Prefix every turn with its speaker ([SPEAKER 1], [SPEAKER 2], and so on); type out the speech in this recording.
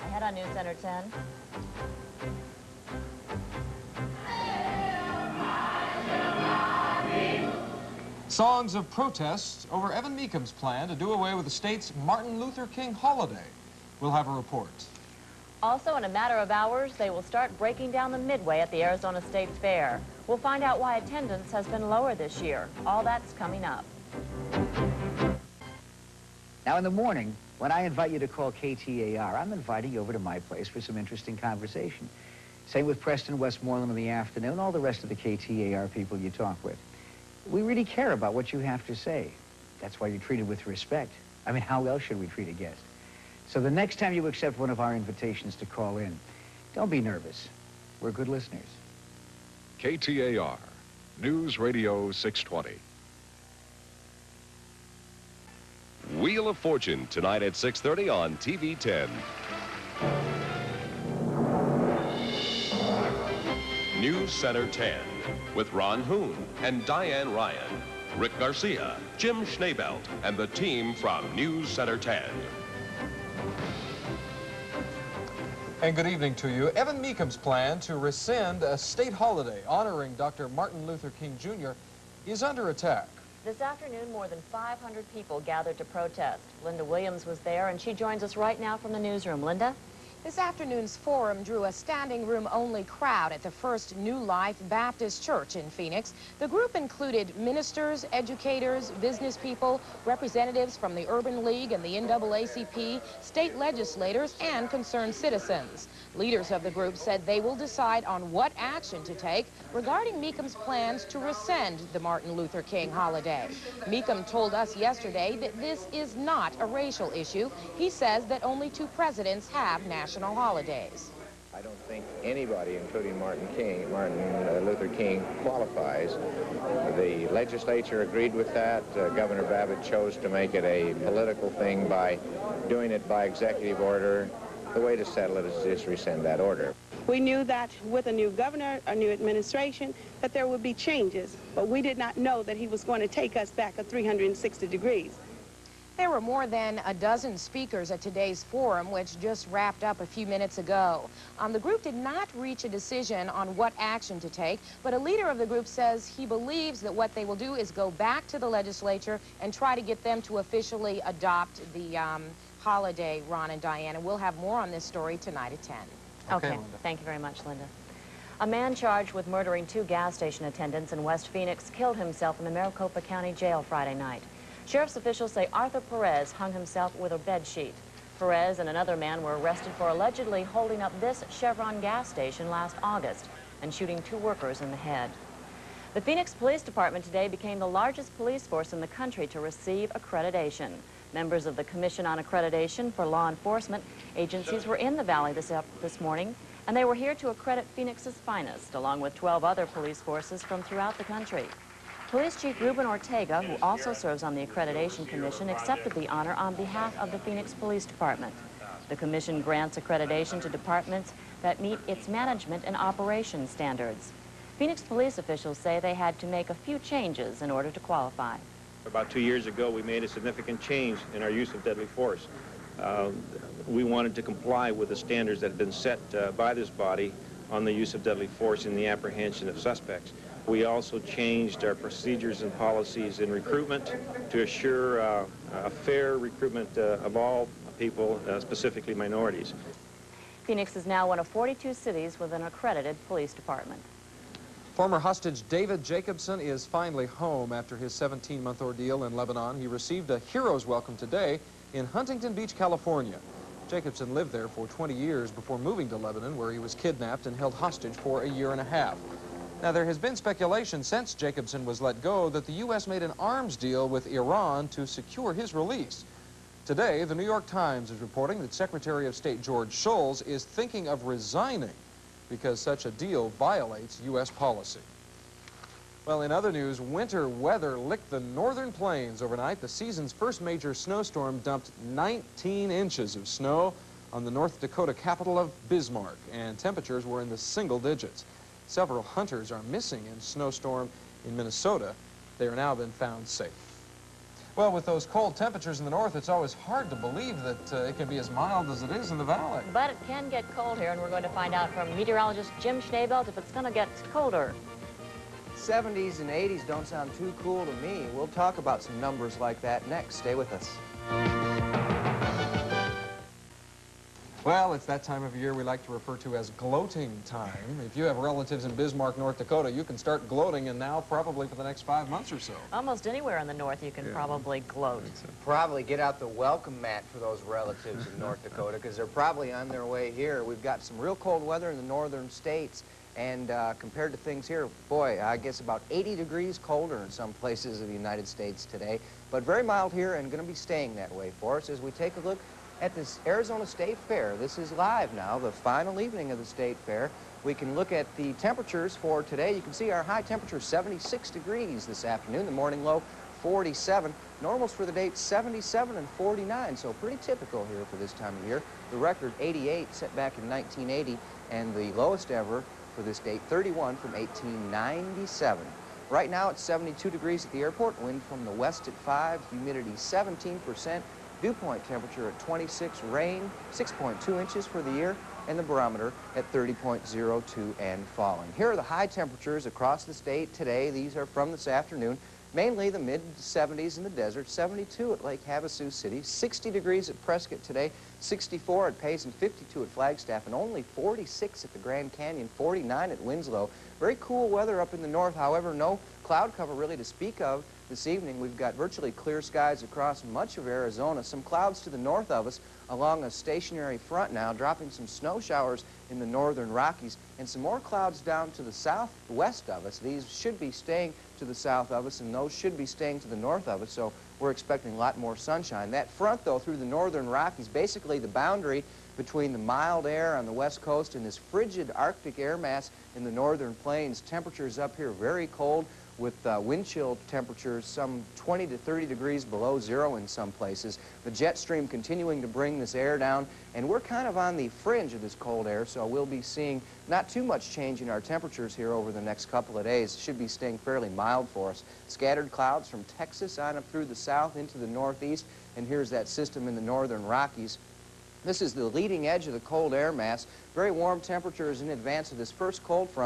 [SPEAKER 1] Ahead on Newscenter 10.
[SPEAKER 2] Songs of protest over Evan Mecham's plan to do away with the state's Martin Luther King holiday. We'll have a report.
[SPEAKER 1] Also, in a matter of hours, they will start breaking down the midway at the Arizona State Fair. We'll find out why attendance has been lower this year. All that's coming up.
[SPEAKER 3] Now, in the morning, when I invite you to call KTAR, I'm inviting you over to my place for some interesting conversation. Same with Preston Westmoreland in the afternoon, all the rest of the KTAR people you talk with. We really care about what you have to say. That's why you're treated with respect. I mean, how else should we treat a guest? So the next time you accept one of our invitations to call in, don't be nervous. We're good listeners.
[SPEAKER 4] KTAR, News Radio 620. Wheel of Fortune, tonight at 6:30 on TV 10. Newscenter 10, with Ron Hoon and Diane Ryan, Rick Garcia, Jim Schnebelt, and the team from Newscenter 10.
[SPEAKER 2] And good evening to you. Evan Mecham's plan to rescind a state holiday honoring Dr. Martin Luther King Jr. is under attack.
[SPEAKER 1] This afternoon, more than 500 people gathered to protest. Linda Williams was there, and she joins us right now from the newsroom. Linda?
[SPEAKER 5] This afternoon's forum drew a standing room-only crowd at the First New Life Baptist Church in Phoenix. The group included ministers, educators, business people, representatives from the Urban League and the NAACP, state legislators, and concerned citizens. Leaders of the group said they will decide on what action to take regarding Mecham's plans to rescind the Martin Luther King holiday. Mecham told us yesterday that this is not a racial issue. He says that only 2 presidents have national holidays.
[SPEAKER 6] I don't think anybody, including Martin Luther King, qualifies. The legislature agreed with that. Governor Babbitt chose to make it a political thing by doing it by executive order. The way to settle it is just rescind that order.
[SPEAKER 7] We knew that with a new governor, a new administration, that there would be changes, but we did not know that he was going to take us back 360 degrees.
[SPEAKER 5] There were more than a dozen speakers at today's forum, which just wrapped up a few minutes ago. The group did not reach a decision on what action to take, but a leader of the group says he believes that what they will do is go back to the legislature and try to get them to officially adopt the holiday, Ron and Diane. And we'll have more on this story tonight at 10.
[SPEAKER 1] Okay, thank you very much, Linda. A man charged with murdering 2 gas station attendants in West Phoenix killed himself in the Maricopa County Jail Friday night. Sheriff's officials say Arthur Perez hung himself with a bed sheet. Perez and another man were arrested for allegedly holding up this Chevron gas station last August and shooting 2 workers in the head. The Phoenix Police Department today became the largest police force in the country to receive accreditation. Members of the Commission on Accreditation for Law Enforcement agencies were in the Valley this morning, and they were here to accredit Phoenix's finest, along with 12 other police forces from throughout the country. Police Chief Ruben Ortega, who also serves on the Accreditation Commission, accepted the honor on behalf of the Phoenix Police Department. The commission grants accreditation to departments that meet its management and operations standards. Phoenix police officials say they had to make a few changes in order to qualify.
[SPEAKER 8] About 2 years ago, we made a significant change in our use of deadly force. We wanted to comply with the standards that had been set by this body on the use of deadly force in the apprehension of suspects. We also changed our procedures and policies in recruitment to assure a fair recruitment of all people, specifically minorities.
[SPEAKER 1] Phoenix is now one of 42 cities with an accredited police department.
[SPEAKER 2] Former hostage David Jacobson is finally home after his 17-month ordeal in Lebanon. He received a hero's welcome today in Huntington Beach, California. Jacobson lived there for 20 years before moving to Lebanon, where he was kidnapped and held hostage for a year and a half. Now, there has been speculation since Jacobson was let go that the U.S. made an arms deal with Iran to secure his release. Today, the New York Times is reporting that Secretary of State George Shultz is thinking of resigning because such a deal violates U.S. policy. Well, in other news, winter weather licked the northern plains overnight. The season's first major snowstorm dumped 19 inches of snow on the North Dakota capital of Bismarck, and temperatures were in the single digits. Several hunters are missing in snowstorm in Minnesota. They are now been found safe. Well, with those cold temperatures in the north, it's always hard to believe that it can be as mild as it is in the valley.
[SPEAKER 1] But it can get cold here, and we're going to find out from meteorologist Jim Schnebelt if it's going to get colder.
[SPEAKER 9] 70s and 80s don't sound too cool to me. We'll talk about some numbers like that next. Stay with us.
[SPEAKER 2] Well, it's that time of year we like to refer to as gloating time. If you have relatives in Bismarck, North Dakota, you can start gloating, and now probably for the next 5 months or so.
[SPEAKER 1] Almost anywhere in the north you can probably gloat.
[SPEAKER 9] Probably get out the welcome mat for those relatives in North Dakota, because they're probably on their way here. We've got some real cold weather in the northern states, and compared to things here, boy, I guess about 80 degrees colder in some places of the United States today, but very mild here and going to be staying that way for us as we take a look at this Arizona State Fair. This is live now, the final evening of the State Fair. We can look at the temperatures for today. You can see our high temperature 76 degrees this afternoon, the morning low 47. Normals for the date 77 and 49, so pretty typical here for this time of year. The record 88 set back in 1980, and the lowest ever for this date 31 from 1897. Right now it's 72 degrees at the airport, wind from the west at 5, humidity 17%. Dew point temperature at 26, rain 6.2 inches for the year, and the barometer at 30.02 and falling. Here are the high temperatures across the state today. These are from this afternoon. Mainly the mid-70s in the desert, 72 at Lake Havasu City, 60 degrees at Prescott today, 64 at Payson, 52 at Flagstaff, and only 46 at the Grand Canyon, 49 at Winslow. Very cool weather up in the north, however, no cloud cover really to speak of this evening. We've got virtually clear skies across much of Arizona, some clouds to the north of us along a stationary front now, dropping some snow showers in the northern Rockies, and some more clouds down to the southwest of us. These should be staying to the south of us, and those should be staying to the north of us, so we're expecting a lot more sunshine. That front, though, through the northern Rockies, basically the boundary between the mild air on the west coast and this frigid Arctic air mass in the northern plains. Temperatures up here very cold, with wind chill temperatures some 20 to 30 degrees below zero in some places. The jet stream continuing to bring this air down, and we're kind of on the fringe of this cold air, so we'll be seeing not too much change in our temperatures here over the next couple of days. Should be staying fairly mild for us. Scattered clouds from Texas on up through the south into the northeast, and here's that system in the northern Rockies. This is the leading edge of the cold air mass. Very warm temperatures in advance of this first cold front.